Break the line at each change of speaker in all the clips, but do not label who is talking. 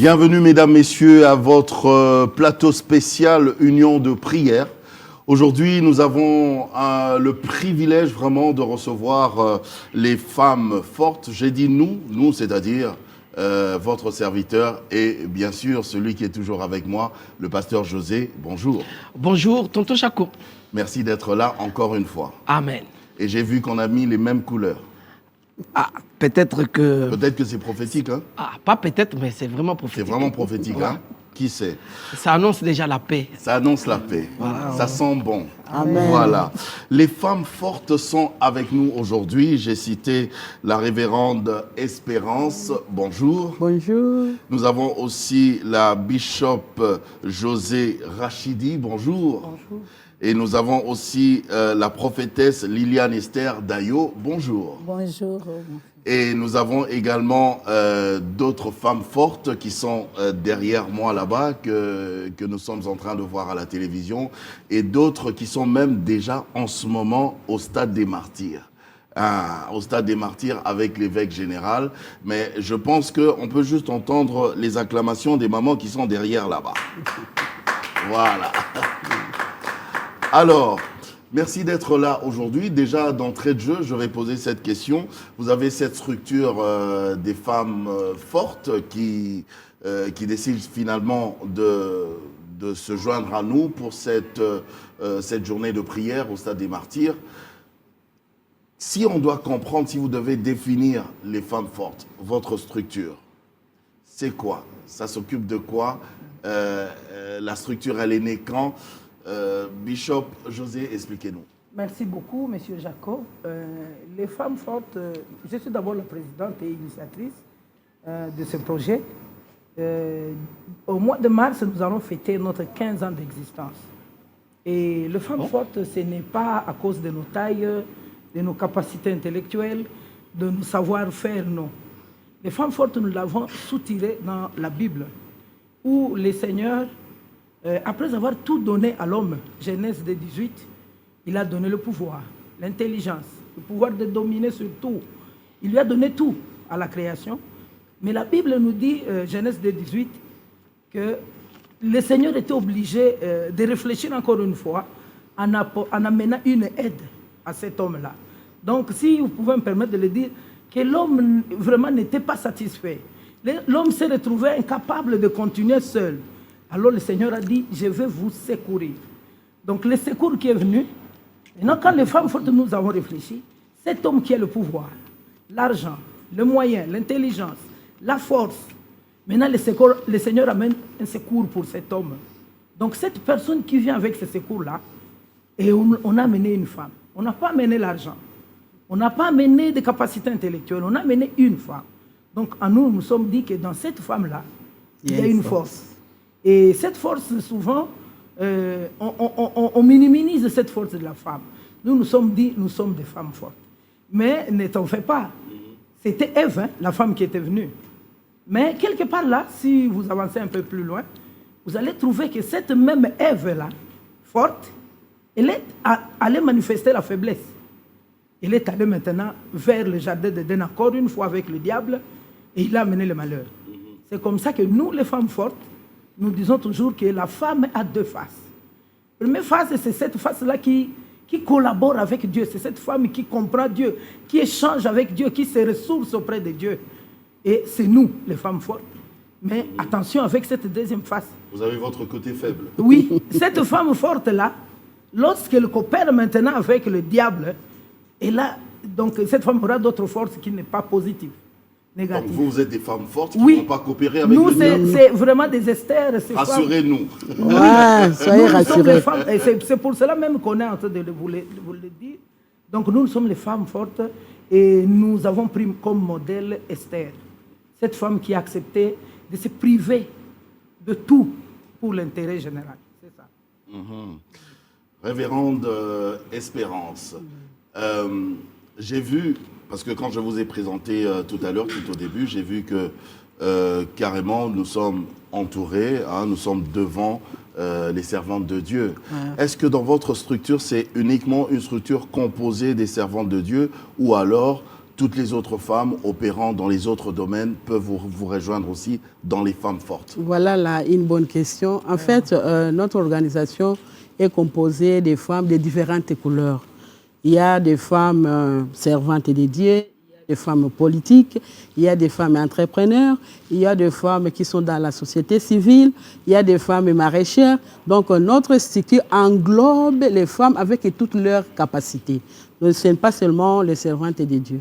Bienvenue, mesdames, messieurs, à votre plateau spécial Union de prière. Aujourd'hui, nous avons le privilège vraiment de recevoir les femmes fortes. J'ai dit nous, c'est-à-dire votre serviteur et bien sûr celui qui est toujours avec moi, le pasteur José. Bonjour.
Bonjour, tonton Chaco.
Merci d'être là encore une fois.
Amen.
Et j'ai vu qu'on a mis les mêmes couleurs.
Ah, peut-être que...
Peut-être que c'est prophétique, hein?
Ah, pas peut-être, mais c'est vraiment prophétique.
C'est vraiment prophétique,
ouais.
Hein? Qui sait?
Ça annonce déjà la paix.
Ça annonce la paix.
Voilà.
Ça sent bon.
Amen.
Voilà. Les femmes fortes sont avec nous aujourd'hui. J'ai cité la révérende Espérance. Bonjour.
Bonjour.
Nous avons aussi la bishop José Rachidi. Bonjour.
Bonjour.
Et nous avons aussi la prophétesse Liliane Esther Dayo. Bonjour.
Bonjour.
Et nous avons également d'autres femmes fortes qui sont derrière moi là-bas, que nous sommes en train de voir à la télévision, et d'autres qui sont même déjà en ce moment au stade des martyrs. Au stade des martyrs avec l'évêque général. Mais je pense qu'on peut juste entendre les acclamations des mamans qui sont derrière là-bas. Voilà. Alors, merci d'être là aujourd'hui. Déjà, d'entrée de jeu, je vais poser cette question. Vous avez cette structure des femmes fortes qui décident finalement de se joindre à nous pour cette journée de prière au Stade des Martyrs. Si on doit comprendre, si vous devez définir les femmes fortes, votre structure, c'est quoi? Ça s'occupe de quoi? La structure, elle est née quand? Bishop José, expliquez-nous.
Merci beaucoup, Monsieur Jacob. Les femmes fortes, je suis d'abord la présidente et initiatrice de ce projet. Au mois de mars, nous allons fêter notre 15 ans d'existence. Et les femmes fortes, ce n'est pas à cause de nos tailles, de nos capacités intellectuelles, de nos savoir-faire, non. Les femmes fortes, nous l'avons soutiré dans la Bible, où les seigneurs, après avoir tout donné à l'homme, Genèse 18, il a donné le pouvoir, l'intelligence, le pouvoir de dominer sur tout. Il lui a donné tout à la création. Mais la Bible nous dit, Genèse 18, que le Seigneur était obligé de réfléchir encore une fois en amenant une aide à cet homme-là. Donc, si vous pouvez me permettre de le dire, que l'homme vraiment n'était pas satisfait. L'homme s'est retrouvé incapable de continuer seul. Alors le Seigneur a dit, je vais vous secourir. Donc le secours qui est venu, maintenant quand les femmes fortes nous avons réfléchi, cet homme qui a le pouvoir, l'argent, le moyen, l'intelligence, la force, maintenant le Seigneur amène un secours pour cet homme. Donc cette personne qui vient avec ce secours-là, et on a amené une femme. On n'a pas amené l'argent. On n'a pas amené des capacités intellectuelles. On a amené une femme. Donc en nous, nous sommes dit que dans cette femme-là, il y a une force. Et cette force, souvent, on minimise cette force de la femme. Nous nous sommes dit, nous sommes des femmes fortes. Mais ne t'en fais pas. C'était Ève, hein, la femme qui était venue. Mais quelque part là, si vous avancez un peu plus loin, vous allez trouver que cette même Ève-là, forte, elle est allée manifester la faiblesse. Elle est allée maintenant vers le jardin d'Éden, encore une fois avec le diable, et il a amené le malheur. C'est comme ça que nous, les femmes fortes, nous disons toujours que la femme a deux faces. La première face, c'est cette face-là qui collabore avec Dieu. C'est cette femme qui comprend Dieu, qui échange avec Dieu, qui se ressource auprès de Dieu. Et c'est nous, les femmes fortes. Mais attention avec cette deuxième face.
Vous avez votre côté faible.
Oui, cette femme forte-là, lorsqu'elle coopère maintenant avec le diable, et là, donc cette femme aura d'autres forces qui n'est pas positives. Négatif.
Donc vous êtes des femmes fortes qui ne vont pas coopérer avec
nous,
le diable.
c'est vraiment des Esther.
Rassurez-nous.
Ouais, soyez rassurés. C'est pour cela même qu'on est en train de vous le dire. Donc nous sommes les femmes fortes et nous avons pris comme modèle Esther. Cette femme qui a accepté de se priver de tout pour l'intérêt général. C'est ça.
Révérende Espérance, j'ai vu... Parce que quand je vous ai présenté tout à l'heure, tout au début, j'ai vu que carrément nous sommes entourés, hein, nous sommes devant les servantes de Dieu. Ouais. Est-ce que dans votre structure, c'est uniquement une structure composée des servantes de Dieu ou alors toutes les autres femmes opérant dans les autres domaines peuvent vous rejoindre aussi dans les femmes fortes?
Voilà là une bonne question. En fait, notre organisation est composée des femmes de différentes couleurs. Il y a des femmes servantes dédiées, il y a des femmes politiques, il y a des femmes entrepreneurs, il y a des femmes qui sont dans la société civile, il y a des femmes maraîchères. Donc notre structure englobe les femmes avec toutes leurs capacités. Donc, ce n'est pas seulement les servantes de Dieu.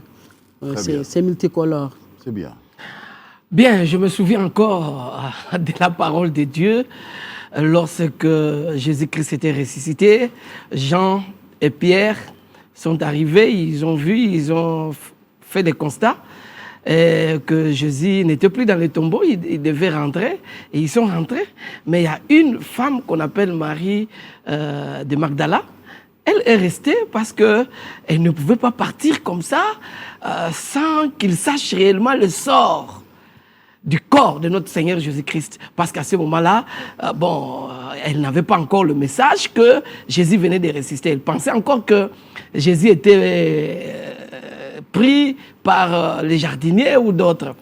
C'est multicolore.
C'est bien.
Bien, je me souviens encore de la parole de Dieu lorsque Jésus-Christ était ressuscité. Jean et Pierre sont arrivés, ils ont vu, ils ont fait des constats que Jésus n'était plus dans le tombeau, il devait rentrer, et ils sont rentrés. Mais il y a une femme qu'on appelle Marie de Magdala. Elle est restée parce qu'elle ne pouvait pas partir comme ça sans qu'il sache réellement le sort du corps de notre Seigneur Jésus-Christ. Parce qu'à ce moment-là, elle n'avait pas encore le message que Jésus venait de ressusciter. Elle pensait encore que Jésus était pris par les jardiniers ou d'autres.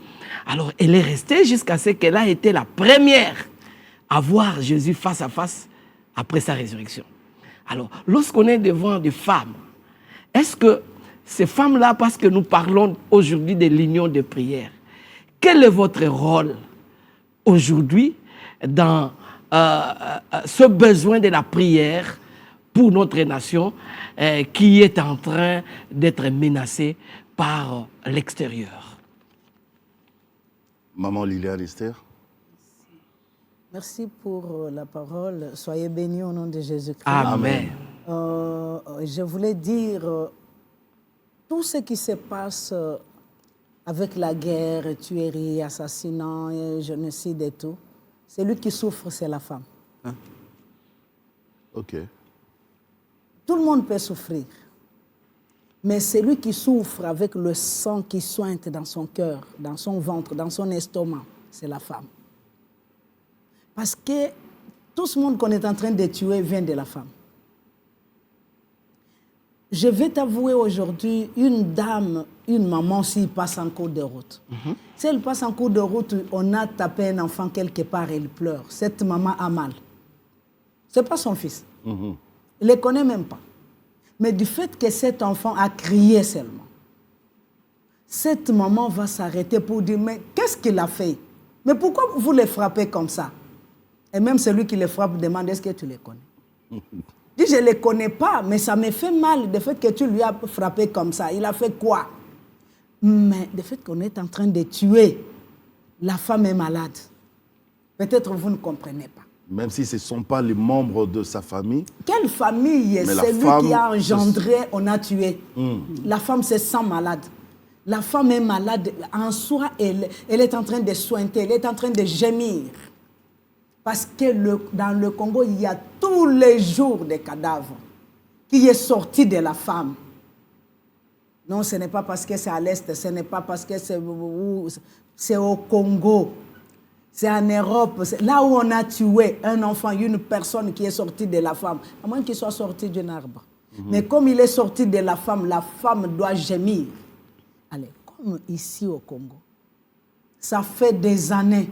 Alors, elle est restée jusqu'à ce qu'elle a été la première à voir Jésus face à face après sa résurrection. Alors, lorsqu'on est devant des femmes, est-ce que ces femmes-là, parce que nous parlons aujourd'hui de l'union de prière, quel est votre rôle aujourd'hui dans ce besoin de la prière pour notre nation qui est en train d'être menacée par l'extérieur?
Maman Liliane Esther.
Merci pour la parole. Soyez bénis au nom de Jésus-Christ.
Amen.
Je voulais dire, tout ce qui se passe avec la guerre, tuerie, assassinat, génocide et tout, celui qui souffre, c'est la femme.
Hein? Ok.
Tout le monde peut souffrir. Mais celui qui souffre avec le sang qui sointe dans son cœur, dans son ventre, dans son estomac, c'est la femme. Parce que tout ce monde qu'on est en train de tuer vient de la femme. Je vais t'avouer aujourd'hui, une dame, une maman, s'il passe en cours de route. Si elle passe en cours de route, on a tapé un enfant quelque part, elle pleure. Cette maman a mal. Ce n'est pas son fils. Il ne le connaît même pas. Mais du fait que cet enfant a crié seulement, cette maman va s'arrêter pour dire, mais qu'est-ce qu'il a fait? Mais pourquoi vous les frappez comme ça? Et même celui qui les frappe demande, est-ce que tu les connais? Dit, je ne les connais pas, mais ça me fait mal le fait que tu lui as frappé comme ça. Il a fait quoi? Mais le fait qu'on est en train de tuer, la femme est malade. Peut-être vous ne comprenez pas.
Même si ce ne sont pas les membres de sa famille.
Quelle famille? C'est lui qui a engendré, on a tué. La femme se sent malade. La femme est malade. En soi, elle est en train de sointer, elle est en train de gémir. Parce que dans le Congo, il y a tous les jours des cadavres qui est sorti de la femme. Non, ce n'est pas parce que c'est à l'Est, ce n'est pas parce que c'est au Congo. C'est en Europe, là où on a tué un enfant, une personne qui est sortie de la femme, à moins qu'il soit sorti d'un arbre. Mais comme il est sorti de la femme doit gémir. Allez, comme ici au Congo, ça fait des années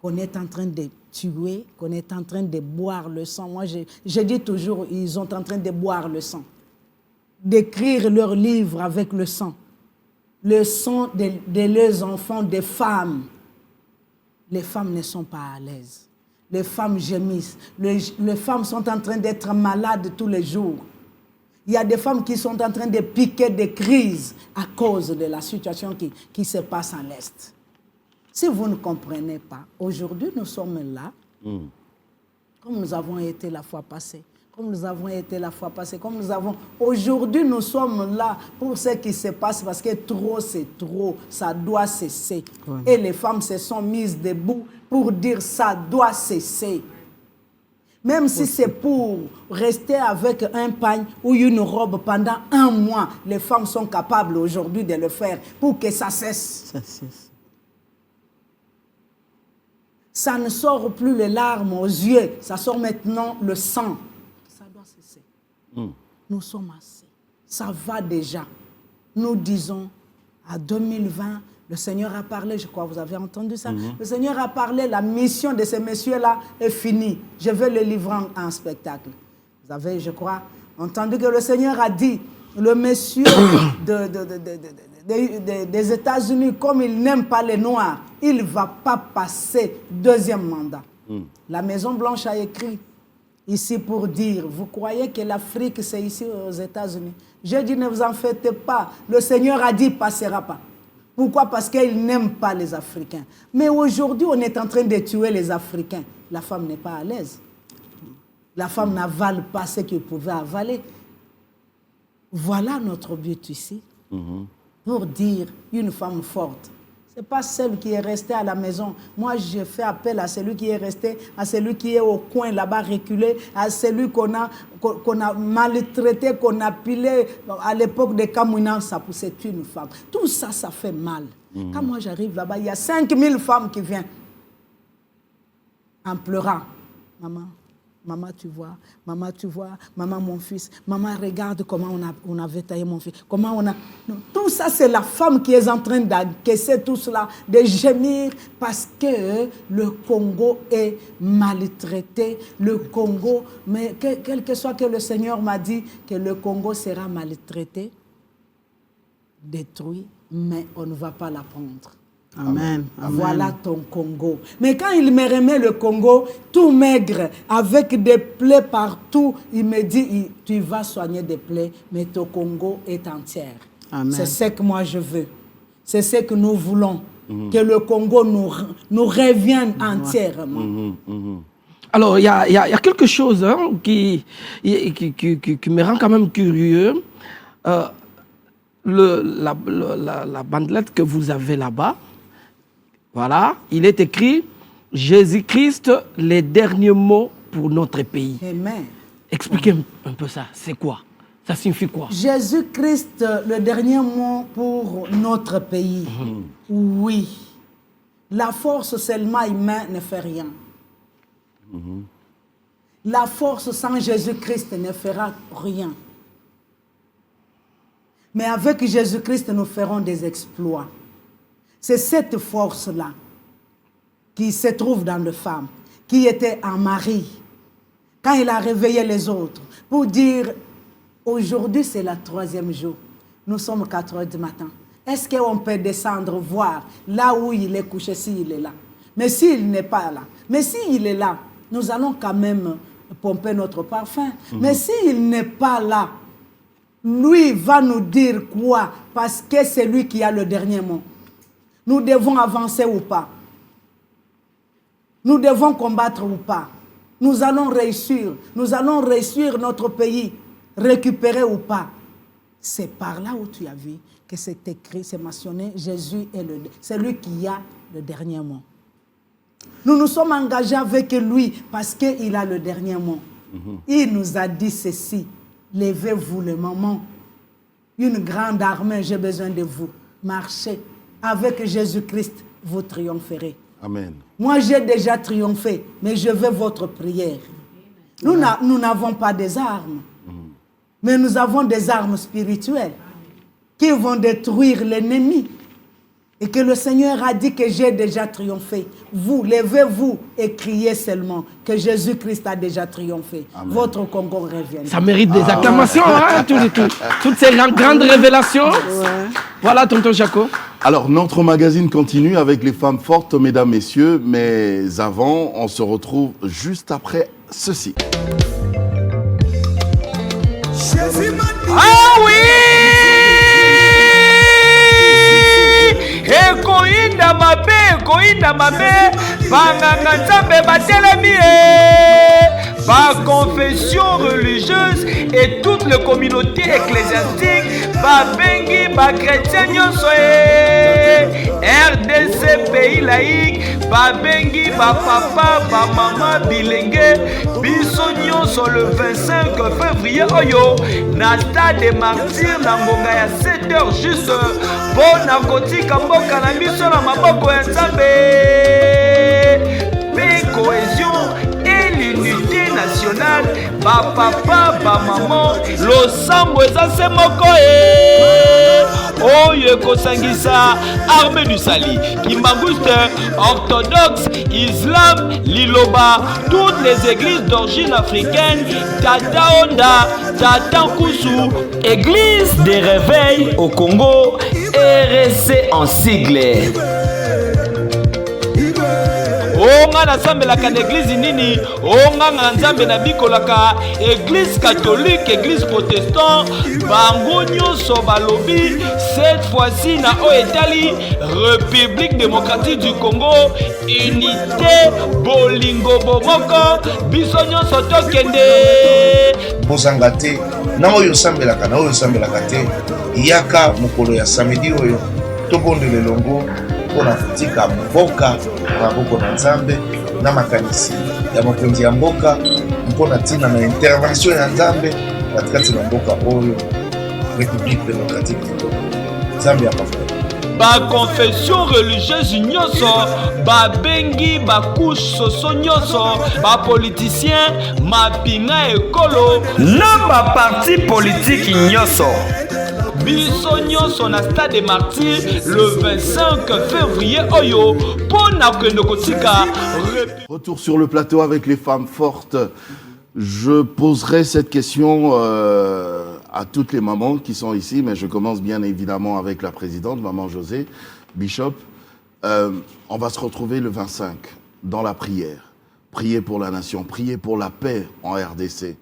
qu'on est en train de tuer, qu'on est en train de boire le sang. Moi, je dis toujours, ils sont en train de boire le sang, d'écrire leurs livres avec le sang de leurs enfants, des femmes. Les femmes ne sont pas à l'aise. Les femmes gémissent. Les femmes sont en train d'être malades tous les jours. Il y a des femmes qui sont en train de piquer des crises à cause de la situation qui se passe à l'Est. Si vous ne comprenez pas, aujourd'hui nous sommes là, comme nous avons été la fois passée. Aujourd'hui, nous sommes là pour ce qui se passe parce que trop, c'est trop. Ça doit cesser. Ouais. Et les femmes se sont mises debout pour dire ça doit cesser. Même si c'est pour rester avec un pagne ou une robe pendant 1 mois, les femmes sont capables aujourd'hui de le faire pour que ça cesse.
Ça cesse.
Ça ne sort plus les larmes aux yeux, ça sort maintenant le sang. Ça doit cesser. Nous sommes assez. Ça va déjà. nous disons, à 2020, le Seigneur a parlé, je crois que vous avez entendu ça, le Seigneur a parlé, la mission de ces messieurs-là est finie. Je vais le livrer en spectacle. Vous avez, je crois, entendu que le Seigneur a dit, le monsieur des États-Unis, comme il n'aime pas les Noirs, il ne va pas passer deuxième mandat. La Maison-Blanche a écrit ici pour dire, vous croyez que l'Afrique c'est ici aux États-Unis? Je dis, ne vous en faites pas. Le Seigneur a dit, il ne passera pas. Pourquoi? Parce qu'il n'aime pas les Africains. Mais aujourd'hui, on est en train de tuer les Africains. La femme n'est pas à l'aise. La femme n'avale pas ce qu'elle pouvait avaler. Voilà notre but ici. Pour dire une femme forte. Ce n'est pas celle qui est restée à la maison. Moi, je fais appel à celui qui est resté, à celui qui est au coin là-bas reculé, à celui qu'on a maltraité, qu'on a pilé à l'époque de Kamouina, c'est une femme. Tout ça, ça fait mal. Quand moi j'arrive là-bas, il y a 5000 femmes qui viennent en pleurant. Maman, tu vois, maman, mon fils, maman, regarde comment on avait taillé mon fils, comment on a... Non, tout ça, c'est la femme qui est en train d'encaisser tout cela, de gémir, parce que le Congo est maltraité. Le Congo, mais quel que soit que le Seigneur m'a dit que le Congo sera maltraité, détruit, mais on ne va pas la prendre.
Amen.
Voilà ton Congo. Mais quand il me remet le Congo, tout maigre, avec des plaies partout, il me dit, tu vas soigner des plaies, mais ton Congo est entière. C'est ce que moi je veux. C'est ce que nous voulons. Que le Congo nous revienne entièrement.
Alors, il y a quelque chose qui me rend quand même curieux. La bandelette que vous avez là-bas, voilà, il est écrit « Jésus-Christ, les derniers mots pour notre pays ».
Amen.
Expliquez un peu ça, c'est quoi? Ça signifie quoi?
Jésus-Christ, le dernier mot pour notre pays. Oui. La force seulement humaine ne fait rien. La force sans Jésus-Christ ne fera rien. Mais avec Jésus-Christ, nous ferons des exploits. C'est cette force-là qui se trouve dans la femme, qui était en Marie, quand il a réveillé les autres, pour dire, aujourd'hui c'est le 3e jour, nous sommes 4 heures du matin. Est-ce qu'on peut descendre voir là où il est couché, s'il est là? Mais s'il n'est pas là, mais s'il est là, nous allons quand même pomper notre parfum. Mais s'il n'est pas là, lui va nous dire quoi? Parce que c'est lui qui a le dernier mot. Nous devons avancer ou pas? Nous devons combattre ou pas? Nous allons réussir. Nous allons réussir notre pays. Récupérer ou pas? C'est par là où tu as vu que c'est écrit, c'est mentionné, Jésus est c'est lui qui a le dernier mot. Nous nous sommes engagés avec lui parce qu'il a le dernier mot. Il nous a dit ceci. Levez-vous le moment. Une grande armée, j'ai besoin de vous. Marchez. Avec Jésus-Christ, vous triompherez.
Amen.
Moi, j'ai déjà triomphé, mais je veux votre prière. Nous n'avons pas des armes, mais nous avons des armes spirituelles qui vont détruire l'ennemi. Et que le Seigneur a dit que j'ai déjà triomphé. Vous, levez-vous et criez seulement que Jésus-Christ a déjà triomphé. Amen. Votre Congo revient.
Ça mérite des acclamations, hein, toutes ces grandes révélations. Ouais. Voilà, tonton Jaco.
Alors, notre magazine continue avec les femmes fortes, mesdames, messieurs. Mais avant, on se retrouve juste après ceci.
Ah oui! Ekoinda mabe banganga nzambe batelemi ba confession religieuse et toute la communauté ecclésiastique ba bengi ba chrétien nyonso RDC pays laïque ba bengi ba papa ba maman bilenge biso nyonso le 25 février oyo na stade des martyrs na ngonga ya 7h juste pour na kotika mboka na biso na maboko ya nzambe pe cohésion et l'unité nationale ba papa ba maman losambo eza se moko oyo ekosangisa armée du Sali, Kimbanguiste, orthodoxe, islam, liloba, toutes les églises d'origine africaine, Tata Onda, Tata Nkusu, église des réveils au Congo, RSC en sigle. Onga na sambe la kan église nini, onga na nzambe na bikolaka église catholique, église protestant, bango nyonso balobi cette fois-ci na Oetali République démocratique du Congo, unité bolingo bomoko, biso nyonso tokende.
Bozanga te na oyo sambelaka na oyo sambelaka te, yaka mokolo ya samedi oyo tobondele longo mpona kotika mboka maboko na nzambe na makanisi ya mokonzi ya mboka mpona ntina na intervention ya nzambe na kati na mboka oyo République démocratique du Congo. Nzambe ya mafuta
ba confession religieuse nyonso, ba bengi ba couche soso nyonso, ba politicien mapinga ekolo na ba parti politique nyonso. Biso nyonso na stade des martyrs le 25 février oyo pona kendo kotika.
Retour sur le plateau avec les femmes fortes. Je poserai cette question à toutes les mamans qui sont ici, mais je commence bien évidemment avec la présidente, maman José Bishop. On va se retrouver le 25 dans la prière. Prier pour la nation, prier pour la paix en RDC.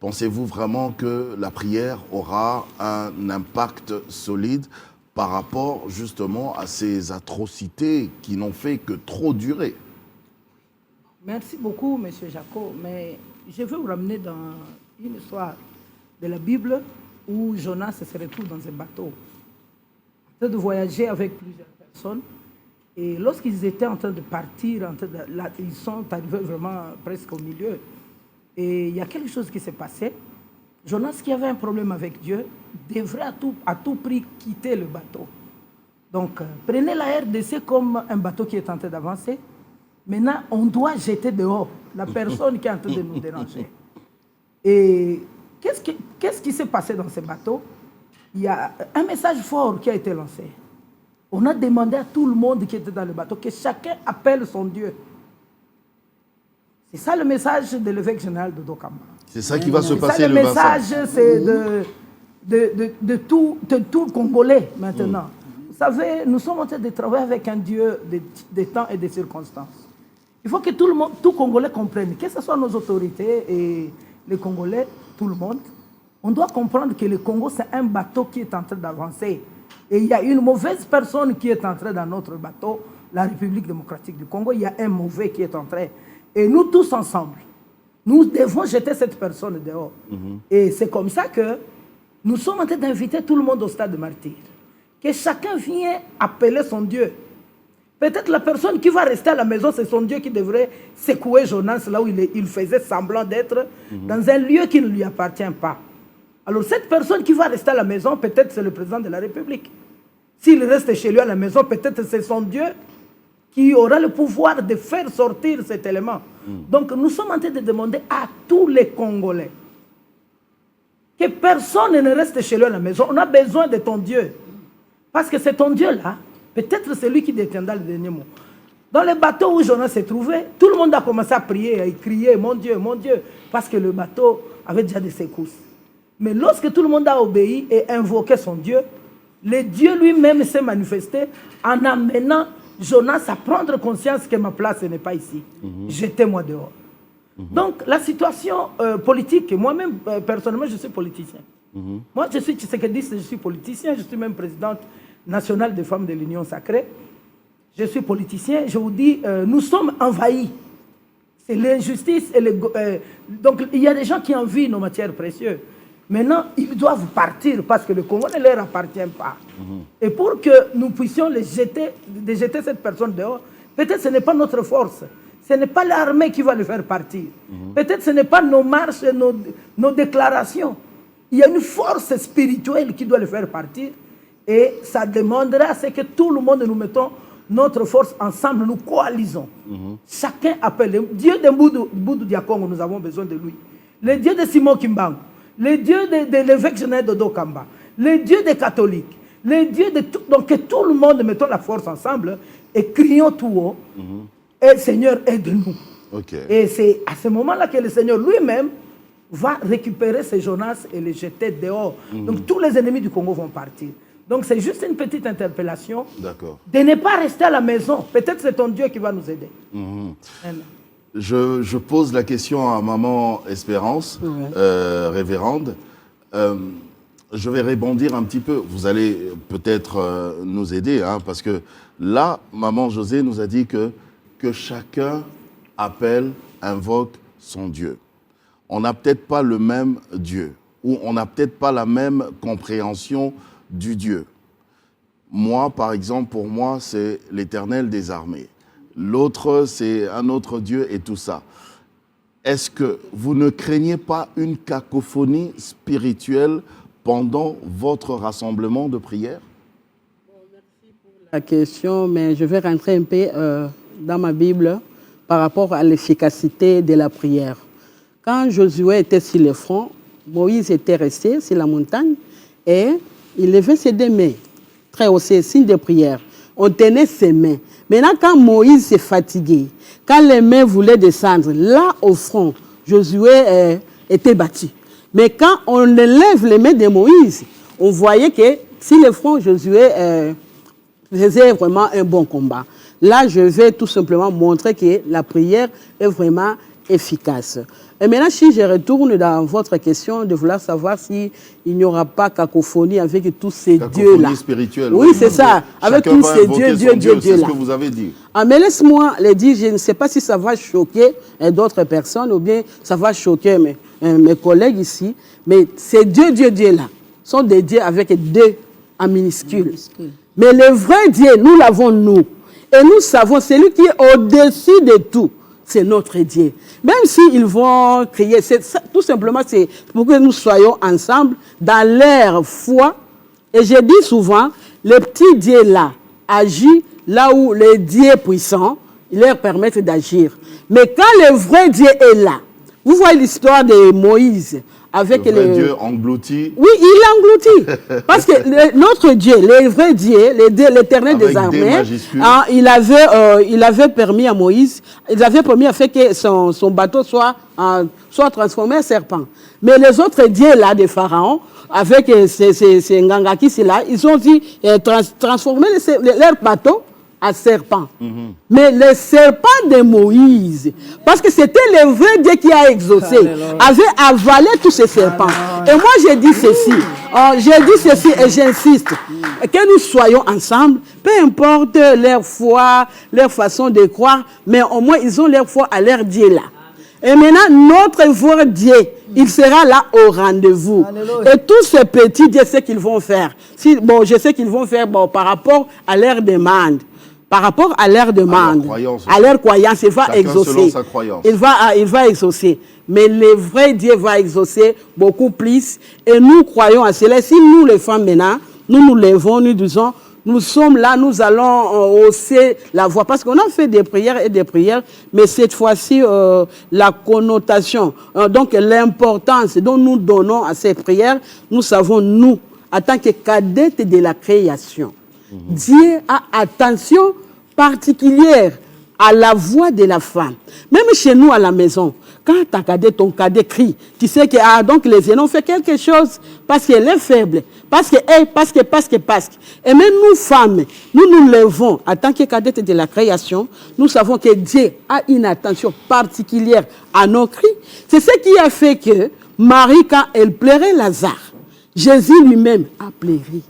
Pensez-vous vraiment que la prière aura un impact solide par rapport justement à ces atrocités qui n'ont fait que trop durer?
Merci beaucoup, M. Jaco, mais je vais vous ramener dans une histoire de la Bible où Jonas se retrouve dans un bateau, en train de voyager avec plusieurs personnes. Et lorsqu'ils étaient en train de partir, ils sont arrivés vraiment presque au milieu. Et il y a quelque chose qui s'est passé. Jonas, qui avait un problème avec Dieu, devrait à tout prix quitter le bateau. Donc, prenez la RDC comme un bateau qui est en train d'avancer. Maintenant, on doit jeter dehors la personne qui est en train de nous déranger. Et qu'est-ce qui s'est passé dans ce bateau? Il y a un message fort qui a été lancé. On a demandé à tout le monde qui était dans le bateau que chacun appelle son Dieu. C'est ça le message de l'évêque général de Dokamba.
C'est ça qui va se passer le 25.
Le message, c'est de tout Congolais maintenant. Vous savez, nous sommes en train de travailler avec un Dieu des temps et des circonstances. Il faut que tout Congolais comprenne, que ce soit nos autorités et les Congolais, tout le monde, on doit comprendre que le Congo, c'est un bateau qui est en train d'avancer. Et il y a une mauvaise personne qui est entrée dans notre bateau, la République démocratique du Congo. Il y a un mauvais qui est entré. Et nous tous ensemble, nous devons jeter cette personne dehors. Et c'est comme ça que nous sommes en train d'inviter tout le monde au stade de martyr. Que chacun vienne appeler son Dieu. Peut-être la personne qui va rester à la maison, c'est son Dieu qui devrait secouer Jonas là où il faisait semblant d'être, dans un lieu qui ne lui appartient pas. Alors cette personne qui va rester à la maison, peut-être c'est le président de la République. S'il reste chez lui à la maison, peut-être c'est son Dieu qui aura le pouvoir de faire sortir cet élément. Donc nous sommes en train de demander à tous les Congolais que personne ne reste chez lui à la maison. On a besoin de ton Dieu. Parce que c'est ton Dieu-là, peut-être c'est lui qui détiendra le dernier mot. Dans le bateau où Jonas s'est trouvé, tout le monde a commencé à prier, à crier, mon Dieu, parce que le bateau avait déjà des secousses. Mais lorsque tout le monde a obéi et invoqué son Dieu, le Dieu lui-même s'est manifesté en amenant Jonas à prendre conscience que ma place n'est pas ici. Jetez-moi dehors. Donc la situation politique, moi-même personnellement je suis politicien. Moi je suis tshisekidiste, je suis politicien, je suis même présidente nationale des femmes de l'Union sacrée. Je suis politicien, je vous dis, nous sommes envahis. C'est l'injustice. Donc il y a des gens qui envient nos matières précieuses. Maintenant, ils doivent partir parce que le Congo ne leur appartient pas. Et pour que nous puissions jeter cette personne dehors, peut-être ce n'est pas notre force. Ce n'est pas l'armée qui va le faire partir. Peut-être ce n'est pas nos marches, nos déclarations. Il y a une force spirituelle qui doit le faire partir. Et ça demandera à ce que tout le monde nous mettons notre force ensemble, nous coalisons. Chacun appelle. Le Dieu de Boudou Diakongo, nous avons besoin de lui. Le Dieu de Simon Kimbangu. Le Dieu de l'évêque général de Dokamba, le Dieu des catholiques, Le Dieu de tout. Donc que tout le monde, mettons la force ensemble et crions tout haut. Et Seigneur, aide-nous.
Okay.
Et c'est à ce moment-là que le Seigneur lui-même va récupérer ces Jonas et les jeter dehors. Donc tous les ennemis du Congo vont partir. Donc c'est juste une petite interpellation de ne pas rester à la maison. Peut-être c'est ton Dieu qui va nous aider.
Je pose la question à Maman Espérance, révérende. Je vais rebondir un petit peu. Vous allez peut-être nous aider, hein, parce que là, Maman José nous a dit que chacun appelle, invoque son Dieu. On n'a peut-être pas le même Dieu, ou on n'a peut-être pas la même compréhension du Dieu. Moi, par exemple, pour moi, c'est l'Éternel des armées. L'autre, c'est un autre Dieu et tout ça. Est-ce que vous ne craignez pas une cacophonie spirituelle pendant votre rassemblement de prière?
Merci pour la question, mais je vais rentrer un peu dans ma Bible par rapport à l'efficacité de la prière. Quand Josué était sur le front, Moïse était resté sur la montagne et il levait ses deux mains, très haussées, signe de prière. On tenait ses mains. Maintenant, quand Moïse s'est fatigué, quand les mains voulaient descendre, là au front, Josué était battu. Mais quand on lève les mains de Moïse, on voyait que sur le front, Josué faisait vraiment un bon combat. Là, je vais tout simplement montrer que la prière est vraiment efficace. Et maintenant, si je retourne dans votre question de vouloir savoir s'il n'y aura pas cacophonie avec tous ces dieux-là.
Cacophonie spirituelle.
Oui, c'est ça. Avec tous ces dieux-là.
C'est ce que vous avez dit.
Ah, mais laisse-moi le dire, je ne sais pas si ça va choquer d'autres personnes ou bien ça va choquer mes collègues ici. Mais ces dieux-là sont des dieux avec deux en minuscule. Mais le vrai Dieu, nous l'avons nous. Et nous savons, celui qui est au-dessus de tout, c'est notre Dieu. Même s'ils vont crier, tout simplement, c'est pour que nous soyons ensemble dans leur foi. Et je dis souvent, les petits dieux-là agissent là où les dieux puissants, ils leur permettent d'agir. Mais quand le vrai Dieu est là, vous voyez l'histoire de Moïse, avec
le vrai Dieu englouti.
Oui, il engloutit. Parce que notre Dieu, le vrai Dieu, l'Éternel des armées, il avait permis à Moïse, il avait permis à faire que son bateau soit transformé en serpent. Mais les autres dieux là de Pharaon, avec ces Ngangakis là, ils ont dit transformer leur bateau à serpent. Mais le serpent de Moïse, parce que c'était le vrai Dieu qui a exaucé, avait avalé tous ces serpents. Et moi, j'ai dit ceci et j'insiste, que nous soyons ensemble, peu importe leur foi, leur façon de croire, mais au moins ils ont leur foi à leur Dieu là. Et maintenant, notre vrai Dieu, il sera là au rendez-vous. Et tous ces petits dieux, ce qu'ils vont faire. Je sais qu'ils vont faire par rapport à leur demande. Par rapport à leur demande, à leur croyance, il va exaucer.
Selon sa croyance.
Il va exaucer. Mais le vrai Dieu va exaucer beaucoup plus. Et nous croyons à cela. Si nous, les femmes, maintenant, nous levons, nous disons, nous sommes là, nous allons hausser la voix. Parce qu'on a fait des prières, mais cette fois-ci, la connotation, donc l'importance dont nous donnons à ces prières, nous savons, nous, en tant que cadettes de la création, Dieu a attention particulière à la voix de la femme. Même chez nous à la maison, quand ton cadet crie, tu sais que donc les aînés ont fait quelque chose parce qu'elle est faible, parce que. Et même nous femmes, nous levons en tant que cadettes de la création, nous savons que Dieu a une attention particulière à nos cris. C'est ce qui a fait que Marie, quand elle pleurait Lazare, Jésus lui-même a pleuré.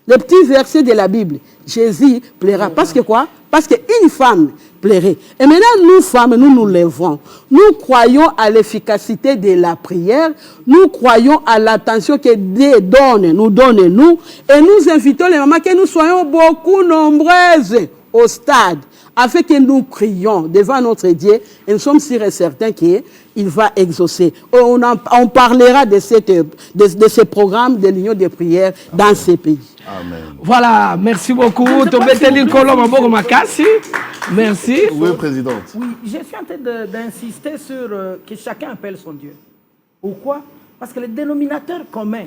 Le petit verset de la Bible, Jésus plaira. Parce que quoi? Parce qu'une femme plairait. Et maintenant, nous femmes, nous levons. Nous croyons à l'efficacité de la prière. Nous croyons à l'attention que Dieu nous donne. Et nous invitons les mamans que nous soyons beaucoup nombreuses au stade, afin que nous crions devant notre Dieu. Et nous sommes sûrs et certains qu'il va exaucer. On parlera de ce programme de l'Union des prières dans ces pays.
Amen.
Voilà, merci beaucoup. Merci.
Oui, Présidente.
Oui, je suis en train d'insister sur que chacun appelle son Dieu. Pourquoi? Parce que le dénominateur commun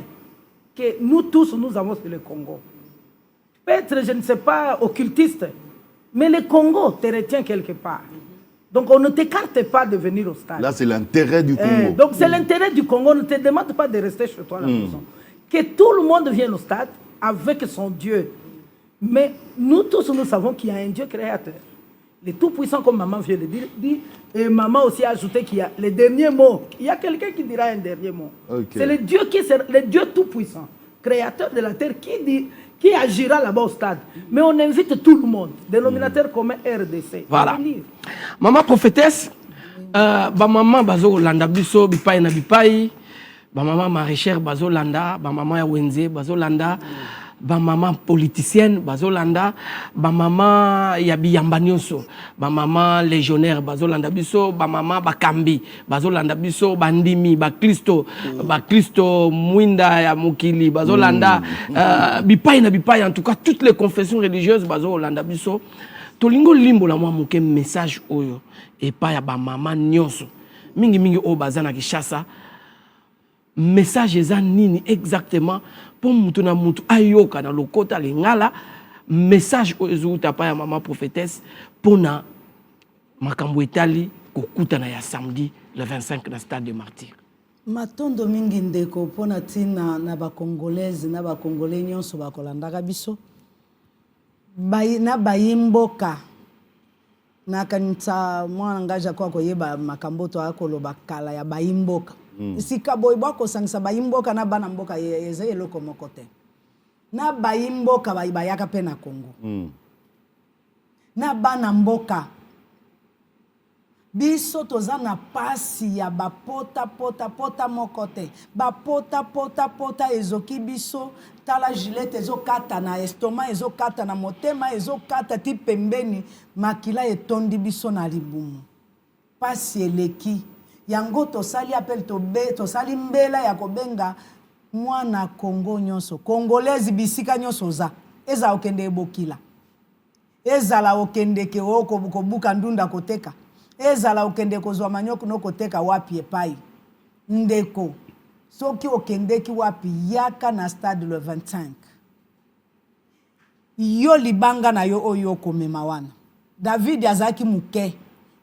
que nous tous, nous avons sur le Congo, être, je ne sais pas, occultiste. Mais le Congo te retient quelque part. Donc on ne t'écarte pas de venir au stade.
Là, c'est l'intérêt du Congo.
Donc c'est l'intérêt du Congo. On ne te demande pas de rester chez toi à la maison. Que tout le monde vienne au stade avec son Dieu. Mais nous tous, nous savons qu'il y a un Dieu créateur. Le Tout-Puissant, comme maman vient de dire, et maman aussi a ajouté qu'il y a le dernier mot. Il y a quelqu'un qui dira un dernier mot.
Okay.
C'est le Dieu Tout-Puissant, créateur de la terre, qui agira là-bas au stade. Mais on invite tout le monde, dénominateur commun RDC.
Voilà. Maman prophétesse, maman bazo landa biso bipai na bipai, maman maraîchère bazo landa, maman ya wenze bazo landa, maman politicienne bazo landa, maman ya biyamba nyonso, maman légionnaire bazo landa biso, maman bakambi bazo landa biso, bandimi bakristo mwinda ya mukili bazo landa, bipai na bipai, en tout cas toutes les confessions religieuses bazo landa biso. Tolingo limbo la mwa muke message oyo et pa ya ba mama nyonso mingi o bazana Kinshasa message eza nini exactement pour mutu na mutu ayoka na lokota lingala message oyo ta pa ya mama prophétesse pour na makambo etali kokuta na ya samedi le 25 na stade de Martyrs.
Matondo mingi ndeko pona tina na ba congolaise na ba congolais nyonso ba kolandaka biso na bayimboka na kanisa mwana ngaja kwa koyeba makambo to akoloba kala ya bayimboka sika boy bako sangisa bayimboka na bana mboka yeze eloko moko te na bayimboka bayaka pe na Congo na bana mboka biso toza na pasi ya pota moko te pota ezoki biso tala gilete ezokata na estomac ezokata na motema ezokata ti pembeni makila etondi biso na libumu pasi eleki yango tosali appel tosali mbela ya kobenga mwana Congo nyonso congolaise bisika nyonso eza okende ebokila ezala okende ke kobuka ndunda koteka ezala okende kozwa manyoko no koteka wapi epai ndeko soki okendeki wapi yaka na stade le 25 yo libanga na yo oyo komema wana David azaki muke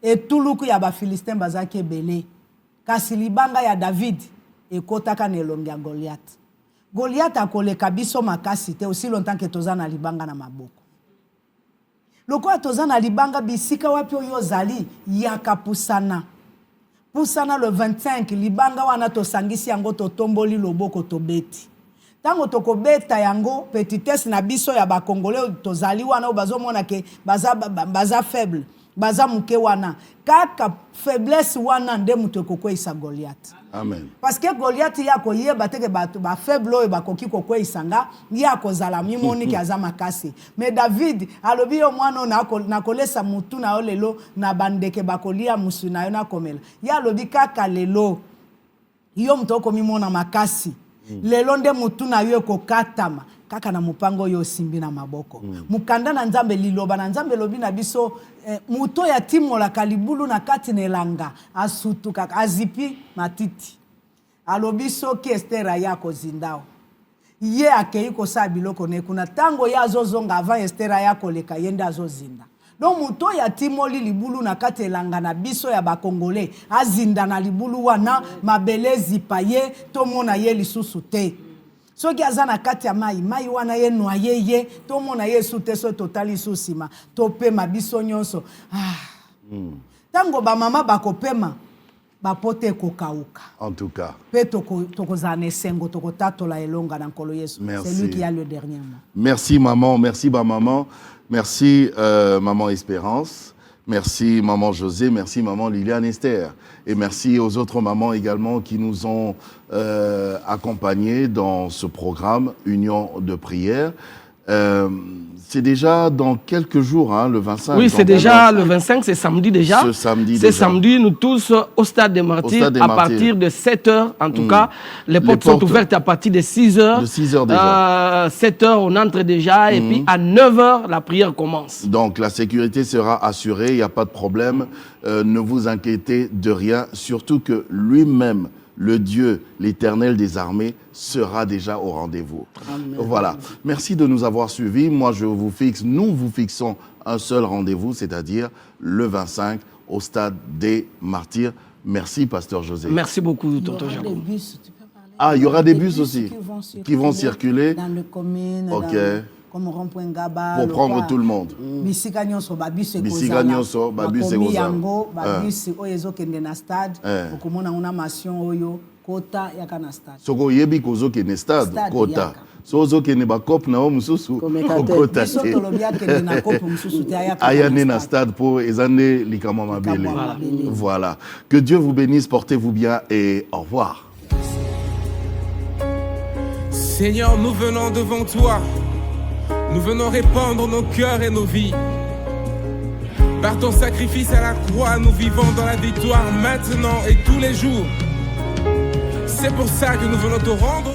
etuluku ya ba Filistin bazaki ebele kasi libanga ya David ekotaka na elongi ya Goliath akoleka biso makasi te aussi longtemps que toza na libanga na maboko lokola toza na libanga bisika wapi oyo zali yaka pusana le 25 libanga wana tosangisi yango totomboli loboko tobeti tango tokobeta yango petitesse na biso ya bakongolais tozali wana bazomona ke baza faible baza muke wana kaka faiblesse wana nde mutu ekokweyisa Goliath.
Amen.
Parce que Goliath ya koyeba teke ba faible oyo bakoki kokweyisa nga ya kozala mimoni ki aza makasi. Mais David alobi yo mwana na kolesa mutu na yo lelo na bandeke bakolia musu na yo na komela. Ya alobi kaka lelo yo mutu okomimona makasi. Lelo nde mutu na yo kokatama kaka na mupango yo simbi na maboko. Mukanda na nzambe liloba na nzambe lobi na biso muto ya timola kalibulu na kati nelanga asutu kaka azipi matiti. Alobi soki Esther ya kozindao. Ye akei kosa biloko ne kuna tango ya azozonga avant Esther ya koleka yenda azozinda. Donc muto ya timoli libulu na kati elanga na biso ya bakongolais azinda na libulu wana mabelezi paye tomona ye lisusu te. Soki azana kati ya mai wana ye noye ye tomona ye sute so totali susima topema biso nyonso tango ba mama bakopema bapote kokauka
en tout cas
pe tokozana esengo tokotatola elonga na nkolo Yesu c'est lui qui a le dernier mot.
Merci maman, merci maman, merci maman Espérance, merci maman José, merci maman Liliane Esther et merci aux autres mamans également qui nous ont accompagnés dans ce programme Union de prière. C'est déjà dans quelques jours, hein, le 25.
Oui, c'est déjà le 25, c'est samedi déjà.
Ce samedi
c'est samedi, nous tous au Stade des Martyrs à partir de 7h. En tout cas, les portes sont ouvertes à partir de 6h.
De 6h déjà.
7h, on entre déjà et puis à 9h, la prière commence.
Donc la sécurité sera assurée, il n'y a pas de problème. Ne vous inquiétez de rien, surtout que lui-même, le Dieu, l'Éternel des armées, sera déjà au rendez-vous. Voilà. Merci de nous avoir suivis. Moi, nous vous fixons un seul rendez-vous, c'est-à-dire le 25 au stade des Martyrs. Merci, Pasteur José.
Merci beaucoup, Tonton Jacob.
Il y aura des bus aussi qui vont circuler
dans les communes, comme rond-point Gaba.
Pour prendre tout le monde.
Bisika nyonso babus
babus
yango babus oyo ezokende na stade okomona una mation oyo kota yaka na stade.
Soko yebi kozokende stade kota. So ozokende bakop na o mususu kota.
So tolobia kende na kop mususu te ayaka.
Ayane na stade pour ezane likama mabele. Voilà. Que Dieu vous bénisse, portez-vous bien et au revoir.
Seigneur, nous venons devant toi. Nous venons répandre nos cœurs et nos vies. Par ton sacrifice à la croix, nous vivons dans la victoire maintenant et tous les jours. C'est pour ça que nous venons te rendre